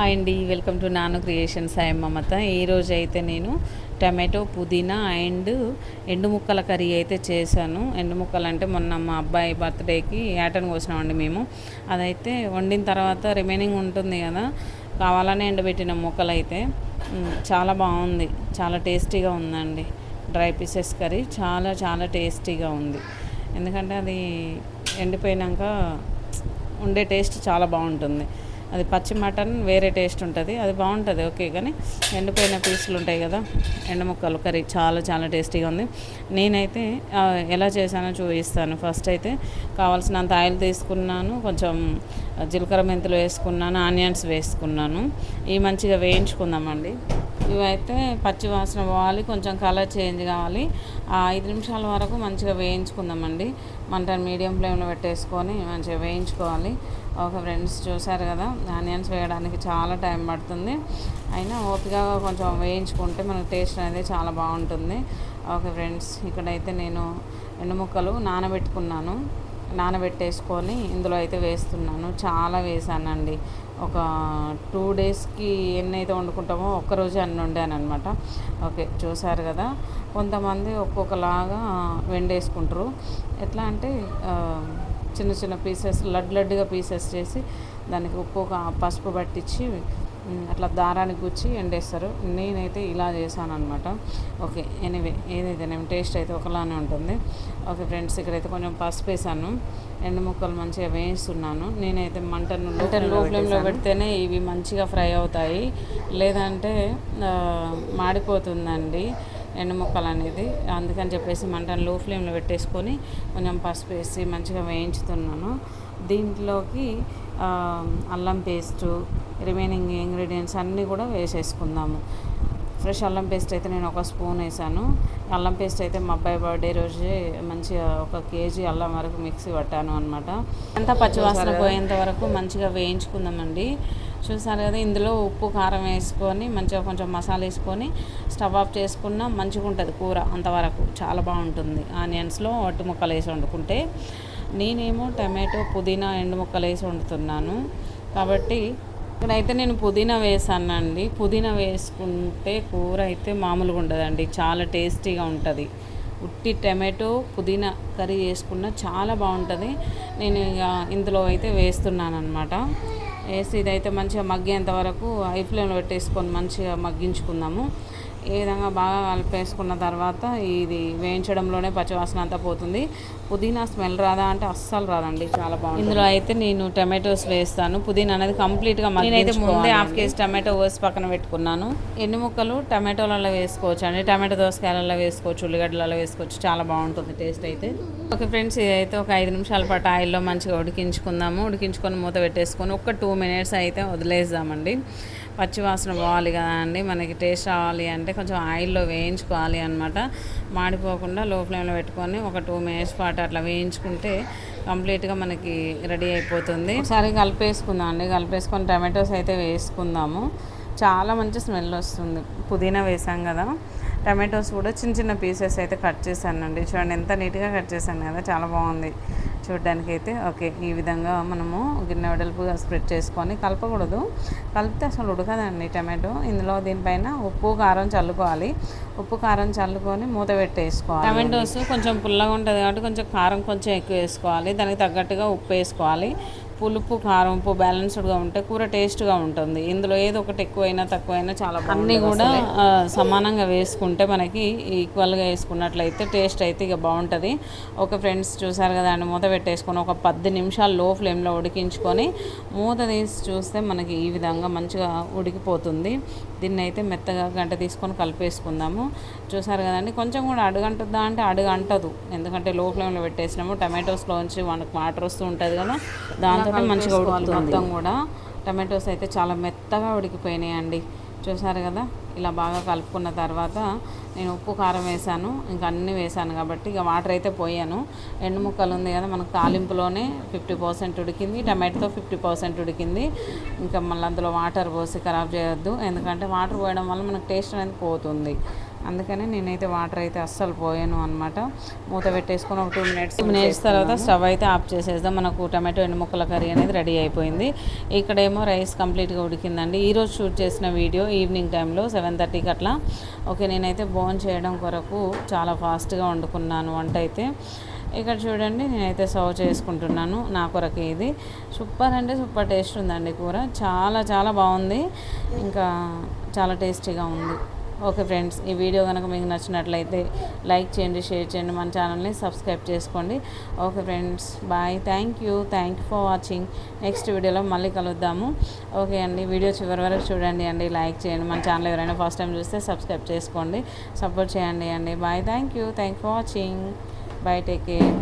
Hi అండి, welcome to నాను creations. I మమత. ఈరోజు అయితే నేను టమాటో పుదీనా అండ్ ఎండు ముక్కల కర్రీ అయితే చేశాను. ఎండు ముక్కలు అంటే మొన్న మా అబ్బాయి బర్త్డేకి యాటను కోసినామండి మేము. అదైతే వండిన తర్వాత రిమైనింగ్ ఉంటుంది కదా, కావాలనే ఎండబెట్టిన ముక్కలు అయితే చాలా బాగుంది, చాలా టేస్టీగా ఉందండి. డ్రై పీసెస్ కర్రీ చాలా చాలా టేస్టీగా ఉంది. ఎందుకంటే అది ఎండిపోయినాక ఉండే టేస్ట్ చాలా బాగుంటుంది. అది పచ్చి మటన్ వేరే టేస్ట్ ఉంటుంది, అది బాగుంటుంది ఓకే. కానీ ఎండిపోయిన పీసులు ఉంటాయి కదా, ఎండు ముక్కలు కర్రీ చాలా చాలా టేస్టీగా ఉంది. నేనైతే ఎలా చేశానో చూపిస్తాను. ఫస్ట్ అయితే కావాల్సినంత ఆయిల్ తీసుకున్నాను, కొంచెం జీలకర్ర మెంతులు వేసుకున్నాను, ఆనియన్స్ వేసుకున్నాను. ఇవి మంచిగా వేయించుకుందామండి. ఇవైతే పచ్చి వాసన పోవాలి, కొంచెం కలర్ చేంజ్ కావాలి. 5 నిమిషాల వరకు మంచిగా వేయించుకుందామండి. మంటను మీడియం ఫ్లేమ్లో పెట్టేసుకొని మంచిగా వేయించుకోవాలి. ఓకే ఫ్రెండ్స్, చూసారు కదా, ఆనియన్స్ వేయడానికి చాలా టైం పడుతుంది. అయినా ఓపికగా కొంచెం వేయించుకుంటే మనకు టేస్ట్ అనేది చాలా బాగుంటుంది. ఓకే ఫ్రెండ్స్, ఇక్కడైతే నేను ఎండు ముక్కలు నానబెట్టేసుకొని ఇందులో అయితే వేస్తున్నాను. చాలా వేసానండి. ఒక 2 డేస్కి ఎన్ని అయితే వండుకుంటామో ఒక్కరోజు అన్ని వండాను అనమాట. ఓకే, చూసారు కదా, కొంతమంది ఒక్కొక్కలాగా వెండేసుకుంటారు. ఎట్లా అంటే చిన్న చిన్న పీసెస్ లడ్డుగా పీసెస్ చేసి దానికి ఉప్పు పసుపు పట్టించి అట్లా దారానికి గుచ్చి ఎండేస్తారు. నేనైతే ఇలా చేశాను అనమాట. ఓకే, ఎనీవే ఏదైతే నేను టేస్ట్ అయితే ఒకలానే ఉంటుంది. ఓకే ఫ్రెండ్స్, ఇక్కడైతే కొంచెం పసుపు వేసాను, ఎండు ముక్కలు మంచిగా వేయిస్తున్నాను. నేనైతే మంటను లో ఫ్లేమ్లో పెడితేనే ఇవి మంచిగా ఫ్రై అవుతాయి, లేదంటే మాడిపోతుందండి ఎండు ముక్కలు అనేది. అందుకని చెప్పేసి మంటను లో ఫ్లేమ్లో పెట్టేసుకొని కొంచెం పసుపు వేసి మంచిగా వేయించుతున్నాను. దీంట్లోకి అల్లం పేస్టు, రిమైనింగ్ ఇంగ్రీడియంట్స్ అన్నీ కూడా వేసేసుకుందాము. ఫ్రెష్ అల్లం పేస్ట్ అయితే నేను 1 స్పూన్ వేసాను. అల్లం పేస్ట్ అయితే మా అబ్బాయి బర్త్డే రోజే మంచిగా 1 కేజీ అల్లం వరకు మిక్సీ పట్టాను అనమాట. అంతా పచ్చివాసన పోయేంత వరకు మంచిగా వేయించుకుందామండి. చూసారు కదా, ఇందులో ఉప్పు కారం వేసుకొని మంచిగా కొంచెం మసాలా వేసుకొని స్టవ్ ఆఫ్ చేసుకున్న మంచిగా ఉంటుంది కూర. అంతవరకు చాలా బాగుంటుంది ఆనియన్స్లో ఒట్టి ముక్కలు వేసి వండుకుంటే. నేనేమో టమాటో పుదీనా ఎండు ముక్కలు వేసి వండుతున్నాను కాబట్టి ఇక్కడైతే నేను పుదీనా వేసానండి. పుదీనా వేసుకుంటే కూర అయితే మామూలుగా ఉండదండి, చాలా టేస్టీగా ఉంటుంది. ఉట్టి టమాటో పుదీనా కర్రీ చేసుకున్న చాలా బాగుంటుంది. నేను ఇక ఇందులో అయితే వేస్తున్నాను అనమాట. వేసి ఇదైతే మంచిగా మగ్గేంత వరకు హై ఫ్లేమ్లో పెట్టేసుకొని మంచిగా మగ్గించుకుందాము. ఈ విధంగా బాగా కలిపేసుకున్న తర్వాత ఇది వేయించడంలోనే పచ్చివాసన అంతా పోతుంది. పుదీనా స్మెల్ రాదా అంటే అస్సలు రాదండి, చాలా బాగుంది. ఇందులో అయితే నేను టమాటోస్ వేస్తాను. పుదీనా అనేది కంప్లీట్గా నేనైతే ముందే 1/2 కేజీ టమాటో కోసి పక్కన పెట్టుకున్నాను. ఎండు ముక్కలు టమాటోలలో వేసుకోవచ్చు అండి, టమాటో దోసకాయలలో వేసుకోవచ్చు, ఉల్లిగడ్డలలో వేసుకోవచ్చు, చాలా బాగుంటుంది టేస్ట్ అయితే. ఓకే ఫ్రెండ్స్, ఇదైతే ఒక 5 నిమిషాల పాటు ఆయిల్లో మంచిగా ఉడికించుకుందాము. ఉడికించుకొని మూత పెట్టేసుకొని ఒక 2 మినిట్స్ అయితే వదిలేద్దామండి. పచ్చివాసన పోవాలి కదా అండి, మనకి టేస్ట్ రావాలి అంటే కొంచెం ఆయిల్లో వేయించుకోవాలి అనమాట. మాడిపోకుండా లో ఫ్లేమ్లో పెట్టుకొని ఒక 2 మినిట్స్ పాటు అట్లా వేయించుకుంటే కంప్లీట్గా మనకి రెడీ అయిపోతుంది. ఒకసారి కలిపేసుకుందాం అండి. కలిపేసుకొని టమాటోస్ అయితే వేసుకుందాము. చాలా మంచి స్మెల్ వస్తుంది. పుదీనా వేసాం కదా, టమాటోస్ కూడా చిన్న చిన్న పీసెస్ అయితే కట్ చేశానండి. చూడండి ఎంత నీట్గా కట్ చేశాను కదా, చాలా బాగుంది చూడడానికి అయితే. ఓకే, ఈ విధంగా మనము గిన్నె వెడల్పుగా స్ప్రెడ్ చేసుకొని కలపకూడదు, కలిపితే అసలు ఉడకదండి టమాటో. ఇందులో దీనిపైన ఉప్పు కారం చల్లుకోవాలి. ఉప్పు కారం చల్లుకొని మూత పెట్టేసుకోవాలి. టమాటోస్ కొంచెం పుల్లగా ఉంటుంది కాబట్టి కొంచెం కారం కొంచెం ఎక్కువ వేసుకోవాలి, దానికి తగ్గట్టుగా ఉప్పు వేసుకోవాలి. పులుపు కారం ఉప్పు బ్యాలెన్స్డ్గా ఉంటే కూర టేస్ట్గా ఉంటుంది. ఇందులో ఏదో ఒకటి ఎక్కువైనా తక్కువైనా చాలా అన్నీ కూడా సమానంగా వేసుకుంటే మనకి ఈక్వల్గా వేసుకున్నట్లయితే టేస్ట్ అయితే ఇక బాగుంటుంది. ఓకే ఫ్రెండ్స్, చూసారు కదా అండి, మూత పెట్టేసుకొని ఒక 10 నిమిషాలు లో ఫ్లేమ్లో ఉడికించుకొని మూత తీసి చూస్తే మనకి ఈ విధంగా మంచిగా ఉడికిపోతుంది. దీన్ని అయితే మెత్తగా గంట తీసుకొని కలిపేసుకుందాము. చూసారు కదండి, కొంచెం కూడా అడుగంటుద్దా అంటే అడుగంటదు, ఎందుకంటే లో ఫ్లేమ్లో పెట్టేసినాము. టమాటోస్లోంచి మనకు వాటర్ వస్తూ ఉంటుంది కదా, దాంతో మంచిగా ఉడుకుతుంది. మొత్తం కూడా టమాటోస్ అయితే చాలా మెత్తగా ఉడికిపోయినాయండి. చూసారు కదా, ఇలా బాగా కలుపుకున్న తర్వాత నేను ఉప్పు కారం వేసాను, ఇంకా అన్నీ వేసాను కాబట్టి ఇక వాటర్ అయితే పోయాను. ఎండు ముక్కలు ఉంది కదా, మనకు తాలింపులోనే 50% ఉడికింది, టమాటోతో 50% ఉడికింది. ఇంకా మళ్ళీ అందులో వాటర్ పోసి ఖరాబ్ చేయొద్దు, ఎందుకంటే వాటర్ పోయడం వల్ల మనకు టేస్ట్ అనేది పోతుంది. అందుకని నేనైతే వాటర్ అయితే అస్సలు పోయాను అనమాట. మూత పెట్టేసుకొని ఒక 2 మినిట్స్ తర్వాత స్టవ్ అయితే ఆఫ్ చేసేద్దాం. మనకు టమాటో ఎండు ముక్కల కర్రీ అనేది రెడీ అయిపోయింది. ఇక్కడేమో రైస్ కంప్లీట్గా ఉడికిందండి. ఈరోజు షూట్ చేసిన వీడియో ఈవినింగ్ టైంలో 7:30కి అట్లా. ఓకే, నేనైతే బోన్ చేయడం కొరకు చాలా ఫాస్ట్గా వండుకున్నాను వంట అయితే. ఇక్కడ చూడండి, నేనైతే సర్వ్ చేసుకుంటున్నాను. నా కొరకు ఇది సూపర్ అంటే సూపర్ టేస్ట్ ఉందండి. కూర చాలా చాలా బాగుంది, ఇంకా చాలా టేస్టీగా ఉంది. ఓకే ఫ్రెండ్స్, ఈ వీడియో కనుక మీకు నచ్చినట్లయితే లైక్ చేయండి, షేర్ చేయండి, మన ఛానల్ని సబ్స్క్రైబ్ చేసుకోండి. Okay friends, bye. Thank you for watching. Next వీడియోలో మళ్ళీ కలుద్దాము. ఓకే అండి, వీడియో చివరి వరకు చూడండి అండి, లైక్ చేయండి. మన ఛానల్ ఎవరైనా ఫస్ట్ టైం చూస్తే సబ్స్క్రైబ్ చేసుకోండి, సపోర్ట్ చేయండి అండి. Bye. Thank you for watching. Bye. Take care.